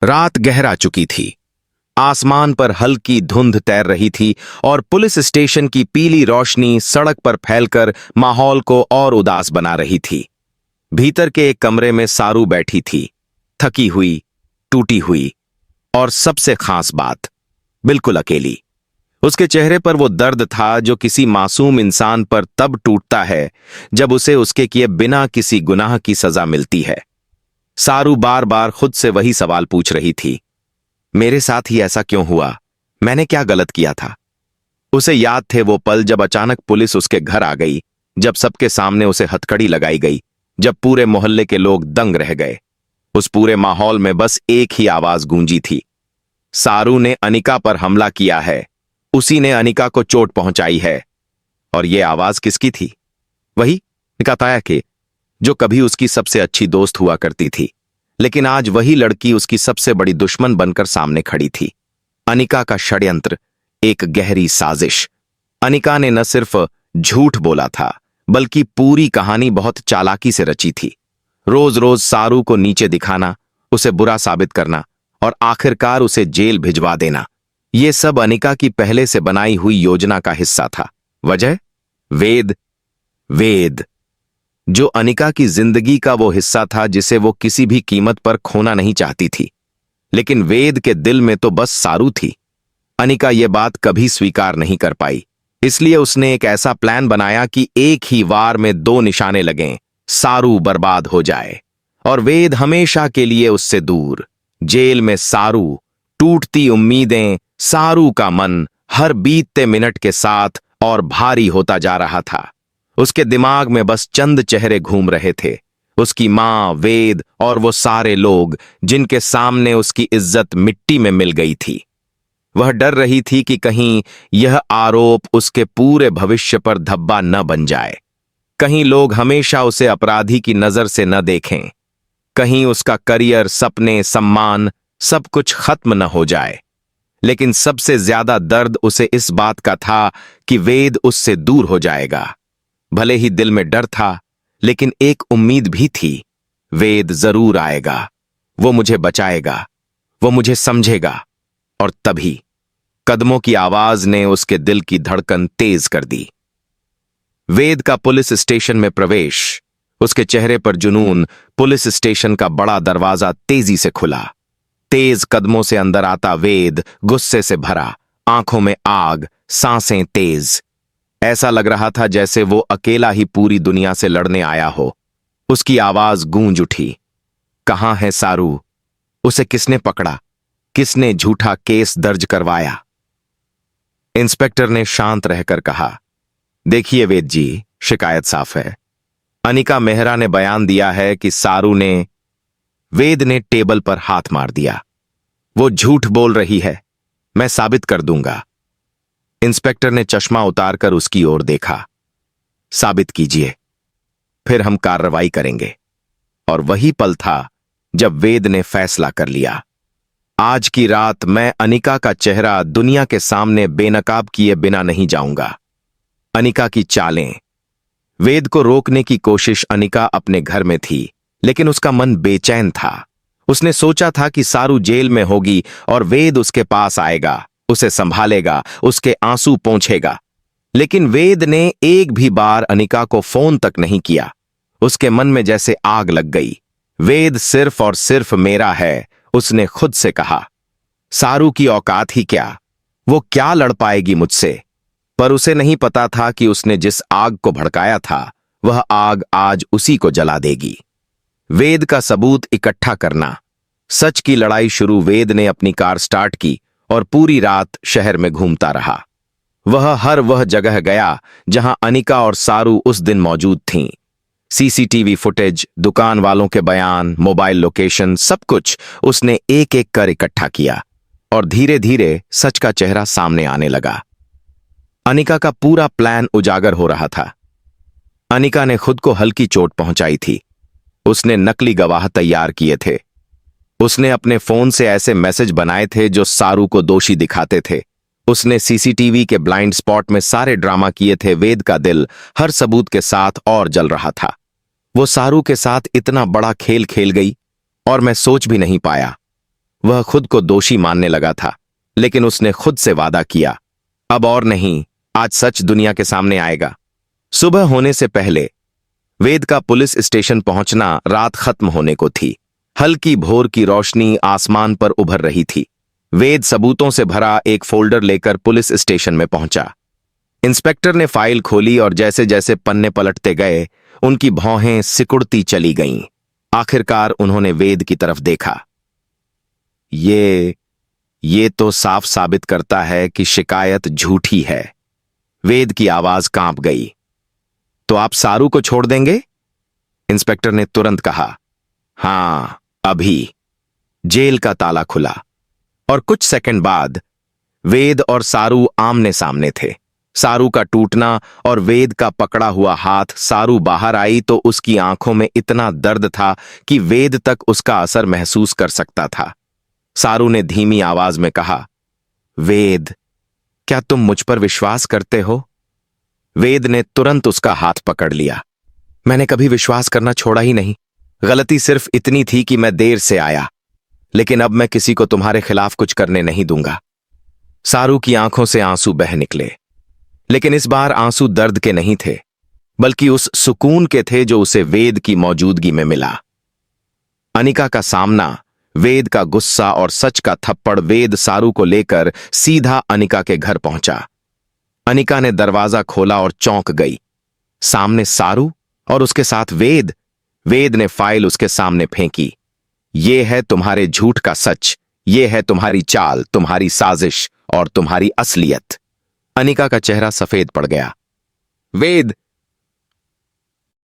रात गहरा चुकी थी। आसमान पर हल्की धुंध तैर रही थी और पुलिस स्टेशन की पीली रोशनी सड़क पर फैलकर माहौल को और उदास बना रही थी। भीतर के एक कमरे में सारू बैठी थी, थकी हुई, टूटी हुई और सबसे खास बात, बिल्कुल अकेली। उसके चेहरे पर वो दर्द था जो किसी मासूम इंसान पर तब टूटता है जब उसे उसके किए बिना किसी गुनाह की सजा मिलती है। सारू बार बार खुद से वही सवाल पूछ रही थी, मेरे साथ ही ऐसा क्यों हुआ? मैंने क्या गलत किया था? उसे याद थे वो पल जब अचानक पुलिस उसके घर आ गई, जब सबके सामने उसे हथकड़ी लगाई गई, जब पूरे मोहल्ले के लोग दंग रह गए। उस पूरे माहौल में बस एक ही आवाज गूंजी थी, सारू ने अनिका पर हमला किया है, उसी ने अनिका को चोट पहुंचाई है। और ये आवाज किसकी थी? वही निकाताया के, जो कभी उसकी सबसे अच्छी दोस्त हुआ करती थी, लेकिन आज वही लड़की उसकी सबसे बड़ी दुश्मन बनकर सामने खड़ी थी। अनिका का षड्यंत्र, एक गहरी साजिश। अनिका ने न सिर्फ झूठ बोला था, बल्कि पूरी कहानी बहुत चालाकी से रची थी। रोज रोज सारू को नीचे दिखाना, उसे बुरा साबित करना और आखिरकार उसे जेल भिजवा देना, ये सब अनिका की पहले से बनाई हुई योजना का हिस्सा था। वजह? वेद। वेद, जो अनिका की जिंदगी का वो हिस्सा था जिसे वो किसी भी कीमत पर खोना नहीं चाहती थी। लेकिन वेद के दिल में तो बस सारू थी। अनिका ये बात कभी स्वीकार नहीं कर पाई, इसलिए उसने एक ऐसा प्लान बनाया कि एक ही वार में दो निशाने लगें, सारू बर्बाद हो जाए और वेद हमेशा के लिए उससे दूर। जेल में सारू, टूटती उम्मीदें, सारू का मन हर बीतते मिनट के साथ और भारी होता जा रहा था। उसके दिमाग में बस चंद चेहरे घूम रहे थे, उसकी मां, वेद और वो सारे लोग जिनके सामने उसकी इज्जत मिट्टी में मिल गई थी। वह डर रही थी कि कहीं यह आरोप उसके पूरे भविष्य पर धब्बा न बन जाए, कहीं लोग हमेशा उसे अपराधी की नजर से न देखें, कहीं उसका करियर, सपने, सम्मान सब कुछ खत्म न हो जाए। लेकिन सबसे ज्यादा दर्द उसे इस बात का था कि वेद उससे दूर हो जाएगा। भले ही दिल में डर था, लेकिन एक उम्मीद भी थी, वेद जरूर आएगा, वो मुझे बचाएगा, वो मुझे समझेगा। और तभी कदमों की आवाज ने उसके दिल की धड़कन तेज कर दी। वेद का पुलिस स्टेशन में प्रवेश, उसके चेहरे पर जुनून। पुलिस स्टेशन का बड़ा दरवाजा तेजी से खुला। तेज कदमों से अंदर आता वेद गुस्से से भरा, आंखों में आग, सांसें तेज। ऐसा लग रहा था जैसे वो अकेला ही पूरी दुनिया से लड़ने आया हो। उसकी आवाज गूंज उठी, कहां है सारू? उसे किसने पकड़ा? किसने झूठा केस दर्ज करवाया? इंस्पेक्टर ने शांत रहकर कहा, देखिए वेद जी, शिकायत साफ है। अनिका मेहरा ने बयान दिया है कि सारू ने। वेद ने टेबल पर हाथ मार दिया, वो झूठ बोल रही है, मैं साबित कर दूंगा। इंस्पेक्टर ने चश्मा उतारकर उसकी ओर देखा, साबित कीजिए, फिर हम कार्रवाई करेंगे। और वही पल था जब वेद ने फैसला कर लिया, आज की रात मैं अनिका का चेहरा दुनिया के सामने बेनकाब किए बिना नहीं जाऊंगा। अनिका की चालें। वेद को रोकने की कोशिश अनिका अपने घर में थी, लेकिन उसका मन बेचैन था। उसने सोचा था कि सारू जेल में होगी और वेद उसके पास आएगा, उसे संभालेगा, उसके आंसू पोंछेगा। लेकिन वेद ने एक भी बार अनिका को फोन तक नहीं किया। उसके मन में जैसे आग लग गई। वेद सिर्फ और सिर्फ मेरा है, उसने खुद से कहा। सारू की औकात ही क्या, वो क्या लड़ पाएगी मुझसे? पर उसे नहीं पता था कि उसने जिस आग को भड़काया था, वह आग आज उसी को जला देगी। वेद का सबूत इकट्ठा करना। सच की लड़ाई शुरू। वेद ने अपनी कार स्टार्ट की और पूरी रात शहर में घूमता रहा। वह जगह गया जहां अनिका और सारू उस दिन मौजूद थीं। सीसीटीवी फुटेज, दुकान वालों के बयान, मोबाइल लोकेशन, सब कुछ उसने एक एक कर इकट्ठा किया और धीरे धीरे सच का चेहरा सामने आने लगा। अनिका का पूरा प्लान उजागर हो रहा था। अनिका ने खुद को हल्की चोट पहुंचाई थी। उसने नकली गवाह तैयार किए थे। उसने अपने फोन से ऐसे मैसेज बनाए थे जो सारू को दोषी दिखाते थे। उसने सीसीटीवी के ब्लाइंड स्पॉट में सारे ड्रामा किए थे। वेद का दिल हर सबूत के साथ और जल रहा था। वो सारू के साथ इतना बड़ा खेल खेल गई और मैं सोच भी नहीं पाया। वह खुद को दोषी मानने लगा था, लेकिन उसने खुद से वादा किया, अब और नहीं, आज सच दुनिया के सामने आएगा। सुबह होने से पहले वेद का पुलिस स्टेशन पहुंचना रात खत्म होने को थी। हल्की भोर की रोशनी आसमान पर उभर रही थी। वेद सबूतों से भरा एक फोल्डर लेकर पुलिस स्टेशन में पहुंचा। इंस्पेक्टर ने फाइल खोली और जैसे जैसे पन्ने पलटते गए, उनकी भौहें सिकुड़ती चली गईं। आखिरकार उन्होंने वेद की तरफ देखा। ये तो साफ साबित करता है कि शिकायत झूठी है। वेद की आवाज कांप गई। तो आप सारू को छोड़ देंगे? इंस्पेक्टर ने तुरंत कहा। हां, अभी। जेल का ताला खुला और कुछ सेकंड बाद वेद और सारू आमने सामने थे। सारू का टूटना और वेद का पकड़ा हुआ हाथ। सारू बाहर आई तो उसकी आंखों में इतना दर्द था कि वेद तक उसका असर महसूस कर सकता था। सारू ने धीमी आवाज में कहा, वेद, क्या तुम मुझ पर विश्वास करते हो? वेद ने तुरंत उसका हाथ पकड़ लिया। मैंने कभी विश्वास करना छोड़ा ही नहीं। गलती सिर्फ इतनी थी कि मैं देर से आया, लेकिन अब मैं किसी को तुम्हारे खिलाफ कुछ करने नहीं दूंगा। सारू की आंखों से आंसू बह निकले, लेकिन इस बार आंसू दर्द के नहीं थे, बल्कि उस सुकून के थे जो उसे वेद की मौजूदगी में मिला। अनिका का सामना, वेद का गुस्सा और सच का थप्पड़। वेद सारू को लेकर सीधा अनिका के घर पहुंचा। अनिका ने दरवाजा खोला और चौंक गई। सामने सारू और उसके साथ वेद। वेद ने फाइल उसके सामने फेंकी। ये है तुम्हारे झूठ का सच, ये है तुम्हारी चाल, तुम्हारी साजिश और तुम्हारी असलियत। अनिका का चेहरा सफेद पड़ गया। वेद,